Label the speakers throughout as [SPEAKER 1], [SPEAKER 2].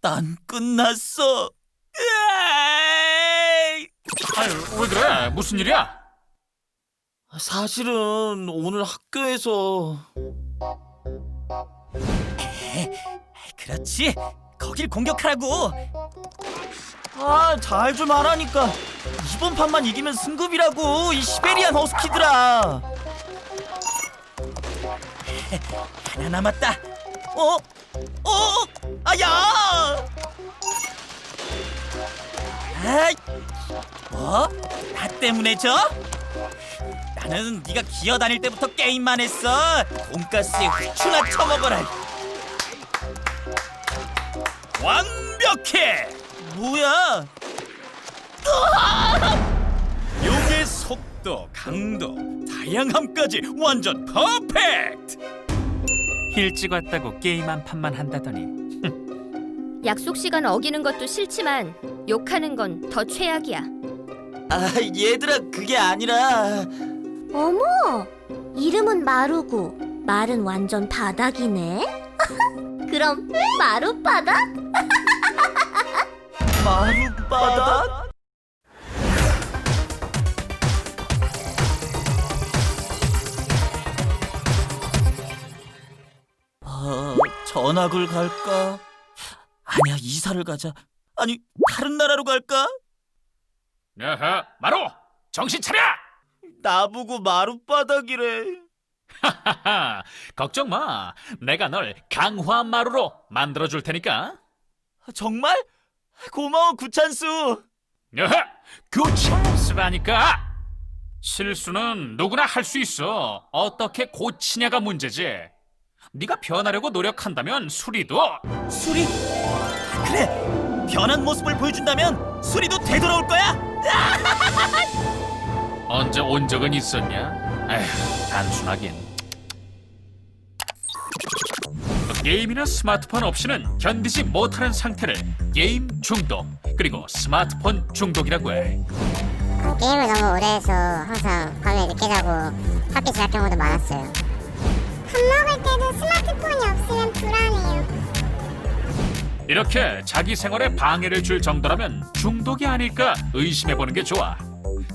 [SPEAKER 1] 난 끝났어. 으아이!
[SPEAKER 2] 아유, 왜 그래? 무슨 일이야?
[SPEAKER 1] 사실은 오늘 학교에서 그렇지. 거길 공격하라고. 잘 좀 하라니까. 이번 판만 이기면 승급이라고. 이 시베리안 허스키들아. 하나 남았다. 아야! 아이, 뭐? 나 때문에 져? 나는 네가 기어다닐 때부터 게임만 했어. 돈가스에 후추나 쳐먹어라. 완벽해. 뭐야?
[SPEAKER 2] 욕의 속도, 강도, 다양함까지 완전 퍼펙트! 일찍 왔다고 게임 한 판만 한다더니
[SPEAKER 3] 약속 시간 어기는 것도 싫지만 욕하는 건 더 최악이야.
[SPEAKER 1] 얘들아, 그게 아니라
[SPEAKER 4] 어머, 이름은 마루고 말은 완전 바닥이네. 그럼 마루바닥?
[SPEAKER 1] 마루바닥? 전학을 갈까? 아니야, 이사를 가자. 아니, 다른 나라로 갈까?
[SPEAKER 2] 야하, 마루! 정신 차려!
[SPEAKER 1] 나보고 마루바닥이래.
[SPEAKER 2] 하하하, 걱정 마. 내가 널 강화 마루로 만들어줄 테니까.
[SPEAKER 1] 정말? 고마워, 구찬수.
[SPEAKER 2] 야하, 그 찬스라니까. 실수는 누구나 할 수 있어. 어떻게 고치냐가 문제지. 네가 변하려고 노력한다면 수리도.
[SPEAKER 1] 수리? 그래, 변한 모습을 보여준다면 수리도 되돌아올 거야.
[SPEAKER 2] 언제 온 적은 있었냐? 에휴, 단순하긴. 게임이나 스마트폰 없이는 견디지 못하는 상태를 게임 중독, 그리고 스마트폰 중독이라고 해.
[SPEAKER 5] 게임을 너무 오래 해서 항상 밤에 늦게 자고 학교 지각 경우도 많았어요. 밥 먹을 때도 스마트폰이 없으면 불안해요.
[SPEAKER 2] 이렇게 자기 생활에 방해를 줄 정도라면 중독이 아닐까 의심해보는 게 좋아.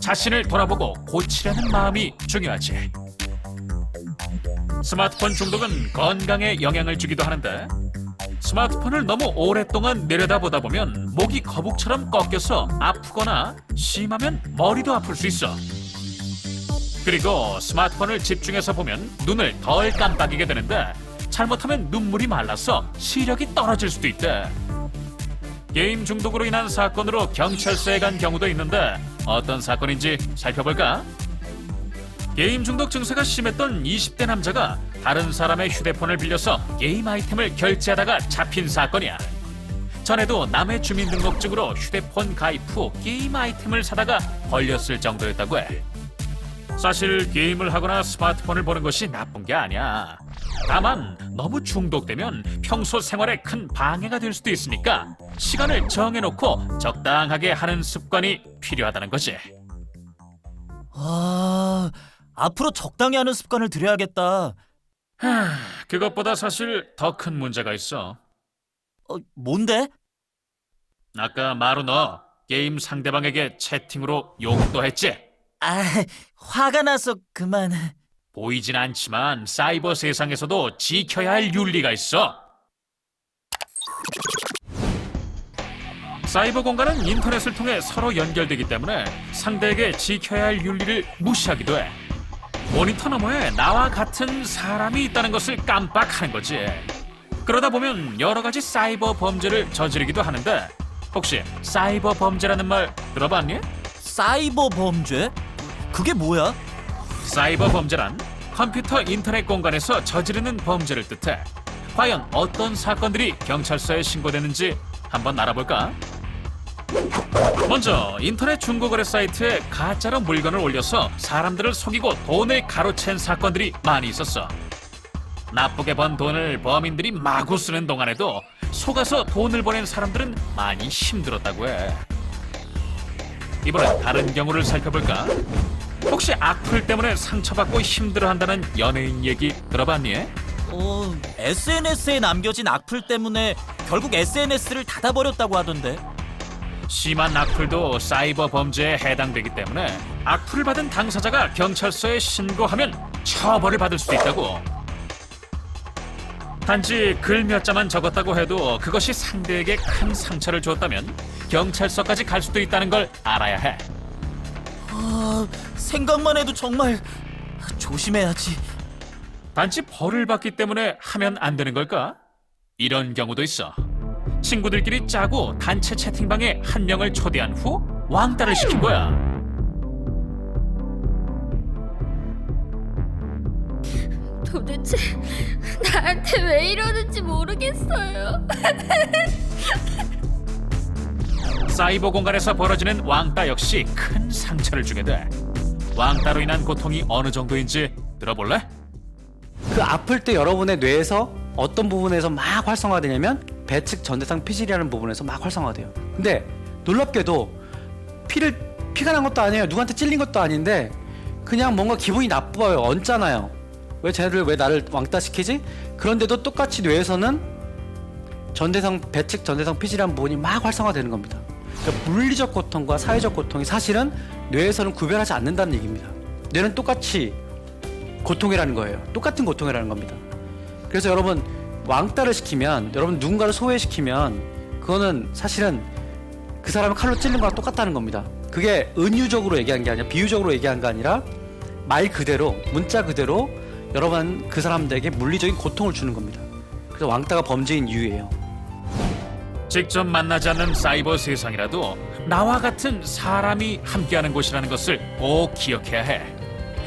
[SPEAKER 2] 자신을 돌아보고 고치려는 마음이 중요하지. 스마트폰 중독은 건강에 영향을 주기도 하는데, 스마트폰을 너무 오랫동안 내려다보다 보면 목이 거북처럼 꺾여서 아프거나 심하면 머리도 아플 수 있어. 그리고 스마트폰을 집중해서 보면 눈을 덜 깜빡이게 되는데, 잘못하면 눈물이 말라서 시력이 떨어질 수도 있대. 게임 중독으로 인한 사건으로 경찰서에 간 경우도 있는데, 어떤 사건인지 살펴볼까? 게임 중독 증세가 심했던 20대 남자가 다른 사람의 휴대폰을 빌려서 게임 아이템을 결제하다가 잡힌 사건이야. 전에도 남의 주민등록증으로 휴대폰 가입 후 게임 아이템을 사다가 걸렸을 정도였다고 해. 사실 게임을 하거나 스마트폰을 보는 것이 나쁜 게 아니야. 다만 너무 중독되면 평소 생활에 큰 방해가 될 수도 있으니까 시간을 정해놓고 적당하게 하는 습관이 필요하다는 거지.
[SPEAKER 1] 앞으로 적당히 하는 습관을 들여야겠다.
[SPEAKER 2] 그것보다 사실 더 큰 문제가 있어.
[SPEAKER 1] 뭔데?
[SPEAKER 2] 아까 마루 너 게임 상대방에게 채팅으로 욕도 했지?
[SPEAKER 1] 화가 나서 그만.
[SPEAKER 2] 보이진 않지만 사이버 세상에서도 지켜야 할 윤리가 있어. 사이버 공간은 인터넷을 통해 서로 연결되기 때문에 상대에게 지켜야 할 윤리를 무시하기도 해. 모니터 너머에 나와 같은 사람이 있다는 것을 깜빡하는 거지. 그러다 보면 여러 가지 사이버 범죄를 저지르기도 하는데, 혹시 사이버 범죄라는 말 들어봤니?
[SPEAKER 1] 사이버 범죄? 그게 뭐야?
[SPEAKER 2] 사이버 범죄란 컴퓨터 인터넷 공간에서 저지르는 범죄를 뜻해. 과연 어떤 사건들이 경찰서에 신고되는지 한번 알아볼까? 먼저 인터넷 중고거래 사이트에 가짜로 물건을 올려서 사람들을 속이고 돈을 가로챈 사건들이 많이 있었어. 나쁘게 번 돈을 범인들이 마구 쓰는 동안에도 속아서 돈을 보낸 사람들은 많이 힘들었다고 해. 이번엔 다른 경우를 살펴볼까? 혹시 악플 때문에 상처받고 힘들어한다는 연예인 얘기 들어봤니?
[SPEAKER 1] SNS에 남겨진 악플 때문에 결국 SNS를 닫아버렸다고 하던데.
[SPEAKER 2] 심한 악플도 사이버 범죄에 해당되기 때문에 악플을 받은 당사자가 경찰서에 신고하면 처벌을 받을 수도 있다고. 단지 글 몇 자만 적었다고 해도 그것이 상대에게 큰 상처를 줬다면 경찰서까지 갈 수도 있다는 걸 알아야 해.
[SPEAKER 1] 생각만 해도 정말 조심해야지.
[SPEAKER 2] 단지 벌을 받기 때문에 하면 안 되는 걸까? 이런 경우도 있어. 친구들끼리 짜고 단체 채팅방에 한 명을 초대한 후 왕따를 시킨 거야.
[SPEAKER 3] 도대체 나한테 왜 이러는지 모르겠어요.
[SPEAKER 2] 사이버 공간에서 벌어지는 왕따 역시 큰 상처를 주게 돼. 왕따로 인한 고통이 어느 정도인지 들어볼래?
[SPEAKER 6] 그 아플 때 여러분의 뇌에서 어떤 부분에서 막 활성화되냐면 배측 전대상 피질이라는 부분에서 막 활성화돼요. 근데 놀랍게도 피가 난 것도 아니에요. 누구한테 찔린 것도 아닌데 그냥 뭔가 기분이 나빠요. 얹잖아요. 왜 쟤네들 왜 나를 왕따 시키지? 그런데도 똑같이 뇌에서는 배측 전대상 피질이라는 부분이 막 활성화되는 겁니다. 그러니까 물리적 고통과 사회적 고통이 사실은 뇌에서는 구별하지 않는다는 얘기입니다. 뇌는 똑같이 고통이라는 거예요. 똑같은 고통이라는 겁니다. 그래서 여러분 왕따를 시키면, 여러분 누군가를 소외시키면 그거는 사실은 그 사람을 칼로 찔른 거랑 똑같다는 겁니다. 그게 은유적으로 얘기한 게 아니라 비유적으로 얘기한 게 아니라 말 그대로, 문자 그대로 여러분 그 사람들에게 물리적인 고통을 주는 겁니다. 그래서 왕따가 범죄인 이유예요.
[SPEAKER 2] 직접 만나지 않는 사이버 세상이라도 나와 같은 사람이 함께하는 곳이라는 것을 꼭 기억해야 해.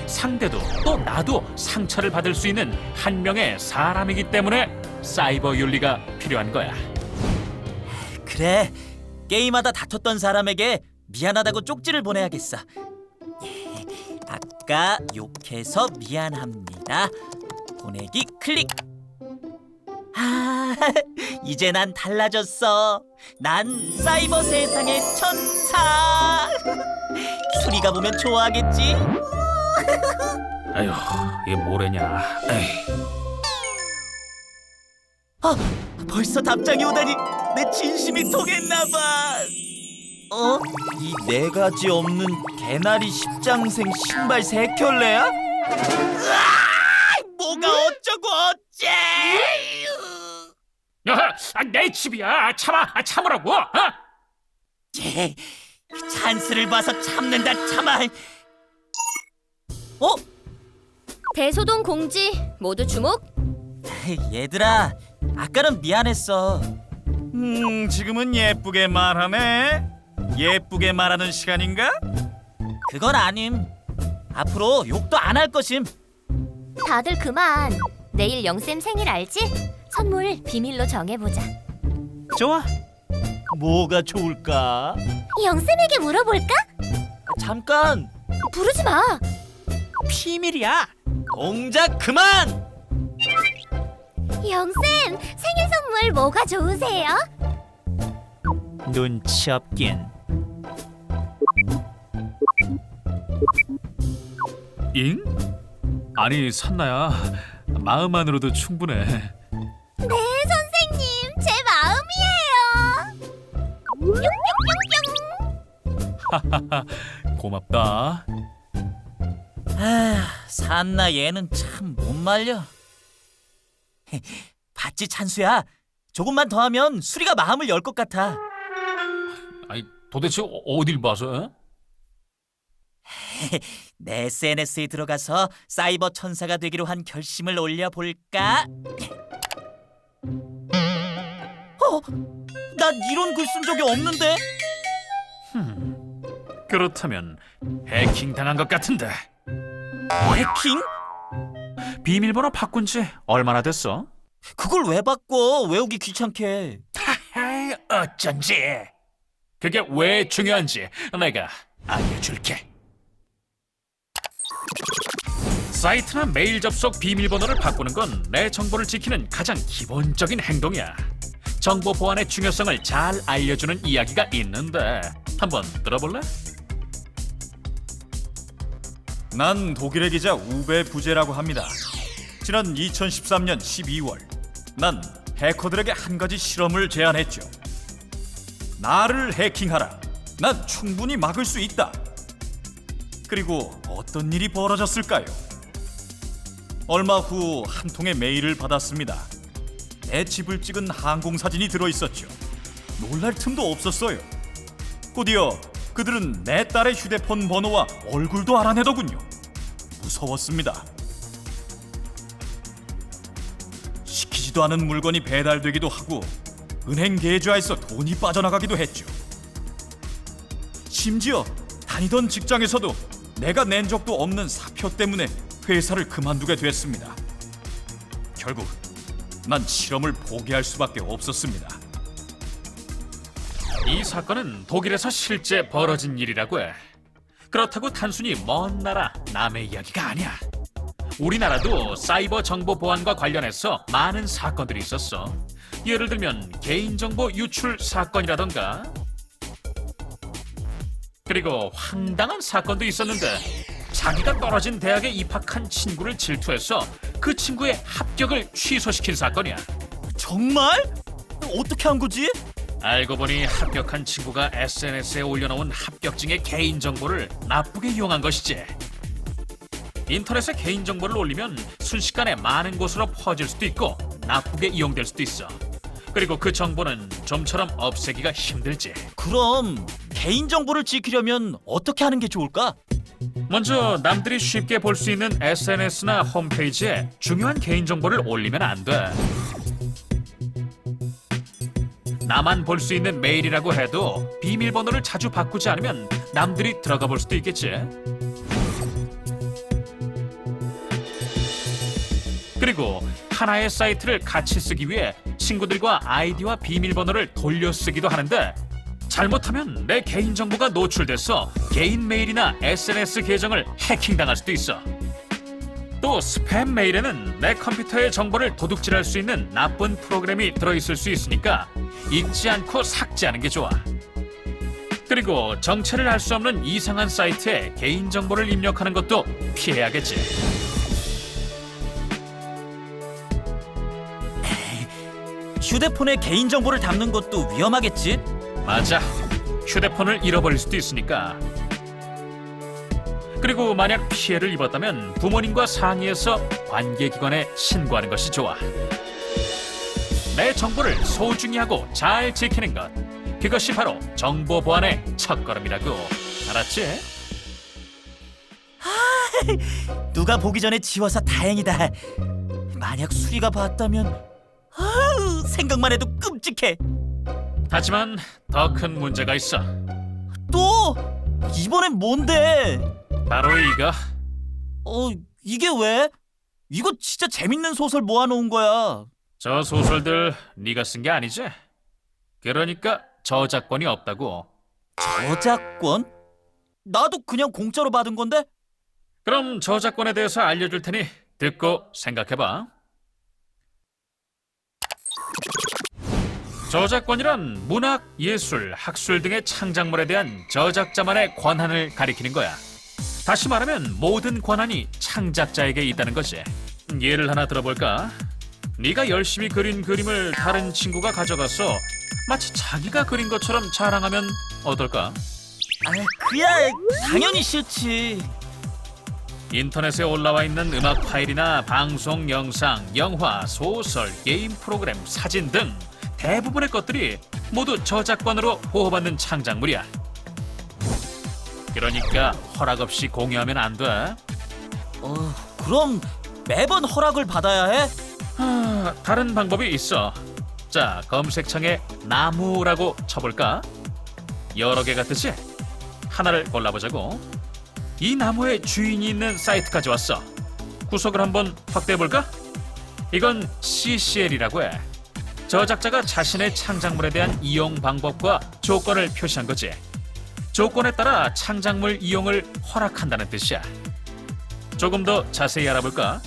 [SPEAKER 2] 상대도 또 나도 상처를 받을 수 있는 한 명의 사람이기 때문에 사이버 윤리가 필요한 거야.
[SPEAKER 1] 그래, 게임하다 다퉜던 사람에게 미안하다고 쪽지를 보내야겠어. 아까 욕해서 미안합니다. 보내기 클릭. 이제 난 달라졌어. 난 사이버 세상의 천사. 수리가 보면 좋아하겠지?
[SPEAKER 2] 아휴, 이게 뭐래냐.
[SPEAKER 1] 벌써 답장이 오다니 내 진심이 통했나봐. 이 네 가지 없는 개나리 십장생 신발 세 켤레야? 뭐가 어쩌고 어째?
[SPEAKER 2] 내 집이야. 참으라고.
[SPEAKER 1] 찬스를 봐서 참는다 참아.
[SPEAKER 3] 대소동 공지 모두 주목.
[SPEAKER 1] 얘들아, 아까는 미안했어.
[SPEAKER 7] 지금은 예쁘게 말하네. 예쁘게 말하는 시간인가?
[SPEAKER 1] 그건 아님. 앞으로 욕도 안 할 것임.
[SPEAKER 4] 다들 그만. 내일 영쌤 생일 알지? 선물 비밀로 정해보자.
[SPEAKER 1] 좋아. 뭐가 좋을까?
[SPEAKER 4] 영쌤에게 물어볼까?
[SPEAKER 1] 잠깐.
[SPEAKER 4] 부르지 마.
[SPEAKER 1] 비밀이야. 동작 그만.
[SPEAKER 4] 영쌤, 생일 선물 뭐가 좋으세요?
[SPEAKER 1] 눈치 없긴.
[SPEAKER 2] 잉? 아니 산나야, 마음만으로도 충분해.
[SPEAKER 4] 네, 선생님, 제 마음이에요. 뿅뿅뿅뿅.
[SPEAKER 2] 고맙다.
[SPEAKER 1] 산나 얘는 참 못 말려. 봤지 찬수야? 조금만 더 하면 수리가 마음을 열 것 같아.
[SPEAKER 2] 아니 도대체 어딜 봐서?
[SPEAKER 1] 내 SNS에 들어가서 사이버 천사가 되기로 한 결심을 올려볼까? 난 이런 글 쓴 적이 없는데?
[SPEAKER 2] 그렇다면 해킹 당한 것 같은데.
[SPEAKER 1] 해킹?
[SPEAKER 2] 비밀번호 바꾼 지 얼마나 됐어?
[SPEAKER 1] 그걸 왜 바꿔? 외우기 귀찮게.
[SPEAKER 2] 어쩐지. 그게 왜 중요한지 내가 알려줄게. 사이트나 메일 접속 비밀번호를 바꾸는 건 내 정보를 지키는 가장 기본적인 행동이야. 정보 보안의 중요성을 잘 알려주는 이야기가 있는데 한번 들어볼래?
[SPEAKER 7] 난 독일의 기자 우베 부제라고 합니다. 지난 2013년 12월 난 해커들에게 한 가지 실험을 제안했죠. 나를 해킹하라. 난 충분히 막을 수 있다. 그리고 어떤 일이 벌어졌을까요? 얼마 후 한 통의 메일을 받았습니다. 내 집을 찍은 항공사진이 들어있었죠. 놀랄 틈도 없었어요. 곧이어 그들은 내 딸의 휴대폰 번호와 얼굴도 알아내더군요. 무서웠습니다. 시키지도 않은 물건이 배달되기도 하고 은행 계좌에서 돈이 빠져나가기도 했죠. 심지어 다니던 직장에서도 내가 낸 적도 없는 사표 때문에 회사를 그만두게 됐습니다. 결국 난 실험을 포기할 수밖에 없었습니다.
[SPEAKER 2] 이 사건은 독일에서 실제 벌어진 일이라고 해. 그렇다고 단순히 먼 나라 남의 이야기가 아니야. 우리나라도 사이버 정보 보안과 관련해서 많은 사건들이 있었어. 예를 들면 개인정보 유출 사건이라던가. 그리고 황당한 사건도 있었는데 자기가 떨어진 대학에 입학한 친구를 질투해서 그 친구의 합격을 취소시킨 사건이야.
[SPEAKER 1] 정말? 어떻게 한 거지?
[SPEAKER 2] 알고 보니 합격한 친구가 SNS에 올려놓은 합격증의 개인정보를 나쁘게 이용한 것이지. 인터넷에 개인정보를 올리면 순식간에 많은 곳으로 퍼질 수도 있고 나쁘게 이용될 수도 있어. 그리고 그 정보는 좀처럼 없애기가 힘들지.
[SPEAKER 1] 그럼 개인정보를 지키려면 어떻게 하는 게 좋을까?
[SPEAKER 2] 먼저 남들이 쉽게 볼 수 있는 SNS나 홈페이지에 중요한 개인정보를 올리면 안 돼. 나만 볼 수 있는 메일이라고 해도 비밀번호를 자주 바꾸지 않으면 남들이 들어가 볼 수도 있겠지. 그리고 하나의 사이트를 같이 쓰기 위해 친구들과 아이디와 비밀번호를 돌려 쓰기도 하는데 잘못하면 내 개인정보가 노출돼서 개인 메일이나 SNS 계정을 해킹당할 수도 있어. 또 스팸 메일에는 내 컴퓨터의 정보를 도둑질할 수 있는 나쁜 프로그램이 들어있을 수 있으니까 읽지 않고 삭제하는 게 좋아. 그리고 정체를 알 수 없는 이상한 사이트에 개인정보를 입력하는 것도 피해야겠지.
[SPEAKER 1] 휴대폰에 개인정보를 담는 것도 위험하겠지?
[SPEAKER 2] 맞아. 휴대폰을 잃어버릴 수도 있으니까. 그리고 만약 피해를 입었다면 부모님과 상의해서 관계기관에 신고하는 것이 좋아. 내 정보를 소중히 하고 잘 지키는 것. 그것이 바로 정보 보안의 첫걸음이라고. 알았지?
[SPEAKER 1] 누가 보기 전에 지워서 다행이다. 만약 수리가 봤다면 생각만 해도 끔찍해.
[SPEAKER 2] 하지만 더 큰 문제가 있어.
[SPEAKER 1] 또? 이번엔 뭔데?
[SPEAKER 2] 바로 이거.
[SPEAKER 1] 이게 왜? 이거 진짜 재밌는 소설 모아놓은 거야.
[SPEAKER 2] 저 소설들 네가 쓴 게 아니지? 그러니까 저작권이 없다고.
[SPEAKER 1] 저작권? 나도 그냥 공짜로 받은 건데?
[SPEAKER 2] 그럼 저작권에 대해서 알려줄 테니 듣고 생각해봐. 저작권이란 문학, 예술, 학술 등의 창작물에 대한 저작자만의 권한을 가리키는 거야. 다시 말하면 모든 권한이 창작자에게 있다는 거지. 예를 하나 들어볼까? 네가 열심히 그린 그림을 다른 친구가 가져가서 마치 자기가 그린 것처럼 자랑하면 어떨까?
[SPEAKER 1] 그야 당연히 싫지.
[SPEAKER 2] 인터넷에 올라와 있는 음악 파일이나 방송, 영상, 영화, 소설, 게임 프로그램, 사진 등 대부분의 것들이 모두 저작권으로 보호받는 창작물이야. 그러니까 허락 없이 공유하면 안 돼.
[SPEAKER 1] 그럼 매번 허락을 받아야 해?
[SPEAKER 2] 다른 방법이 있어. 자, 검색창에 나무라고 쳐볼까? 여러 개가 뜨지? 하나를 골라보자고. 이 나무에 주인이 있는 사이트까지 왔어. 구석을 한번 확대해볼까? 이건 CCL이라고 해. 저작자가 자신의 창작물에 대한 이용 방법과 조건을 표시한 거지. 조건에 따라 창작물 이용을 허락한다는 뜻이야. 조금 더 자세히 알아볼까?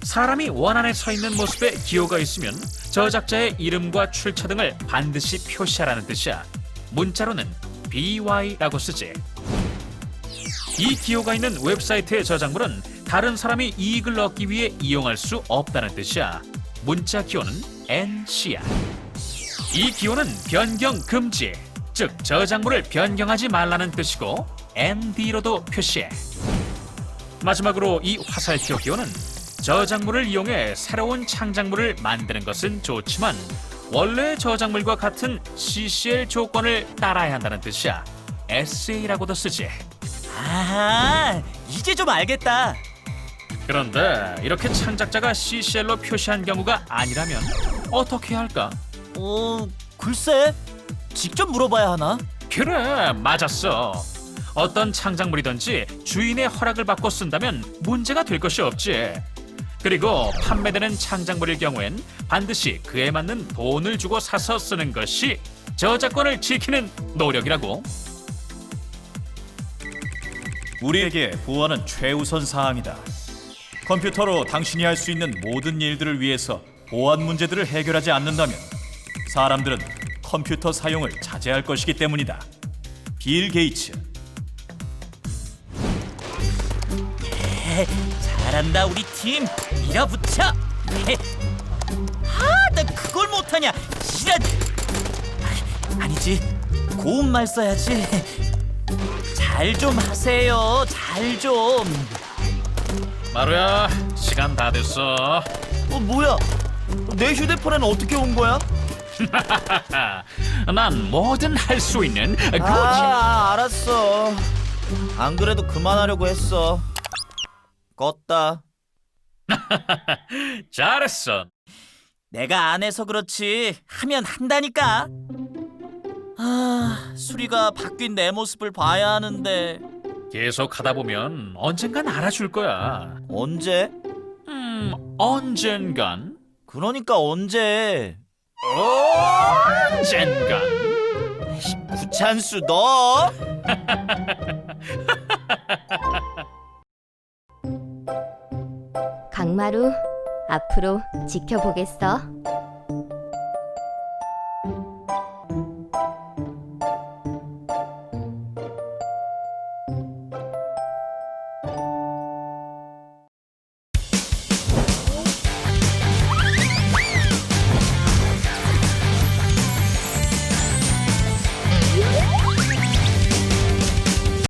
[SPEAKER 2] 사람이 원안에 서 있는 모습에 기호가 있으면 저작자의 이름과 출처 등을 반드시 표시하라는 뜻이야. 문자로는 BY라고 쓰지. 이 기호가 있는 웹사이트의 저작물은 다른 사람이 이익을 얻기 위해 이용할 수 없다는 뜻이야. 문자 기호는 NC야. 이 기호는 변경 금지, 즉 저작물을 변경하지 말라는 뜻이고 ND로도 표시해. 마지막으로 이 화살표 기호는 저작물을 이용해 새로운 창작물을 만드는 것은 좋지만 원래 저작물과 같은 CCL 조건을 따라야 한다는 뜻이야. SA라고도 쓰지.
[SPEAKER 1] 아, 이제 좀 알겠다.
[SPEAKER 2] 그런데 이렇게 창작자가 CCL로 표시한 경우가 아니라면 어떻게 해야 할까?
[SPEAKER 1] 글쎄. 직접 물어봐야 하나?
[SPEAKER 2] 그래, 맞았어. 어떤 창작물이든지 주인의 허락을 받고 쓴다면 문제가 될 것이 없지. 그리고 판매되는 창작물일 경우엔 반드시 그에 맞는 돈을 주고 사서 쓰는 것이 저작권을 지키는 노력이라고.
[SPEAKER 7] 우리에게 보안은 최우선 사항이다. 컴퓨터로 당신이 할 수 있는 모든 일들을 위해서 보안 문제들을 해결하지 않는다면 사람들은 컴퓨터 사용을 자제할 것이기 때문이다. 빌 게이츠.
[SPEAKER 1] 잘한다 우리 팀. 밀어붙여. 나 그걸 못하냐. 이런. 아니지. 고운말 써야지. 잘 좀 하세요. 잘 좀.
[SPEAKER 2] 마루야, 시간 다 됐어.
[SPEAKER 1] 뭐야? 내 휴대폰에는 어떻게 온 거야?
[SPEAKER 2] 난 뭐든 할 수 있는 그
[SPEAKER 1] 알았어. 안 그래도 그만하려고 했어. 껐다.
[SPEAKER 2] 잘했어.
[SPEAKER 1] 내가 안 해서 그렇지 하면 한다니까. 수리가 바뀐 내 모습을 봐야 하는데.
[SPEAKER 2] 계속 하다 보면 언젠간 알아줄 거야.
[SPEAKER 1] 언제?
[SPEAKER 2] 언젠간.
[SPEAKER 1] 그러니까 언제?
[SPEAKER 2] 언젠간.
[SPEAKER 1] 구찬수 너.
[SPEAKER 3] 강마루, 앞으로 지켜보겠어.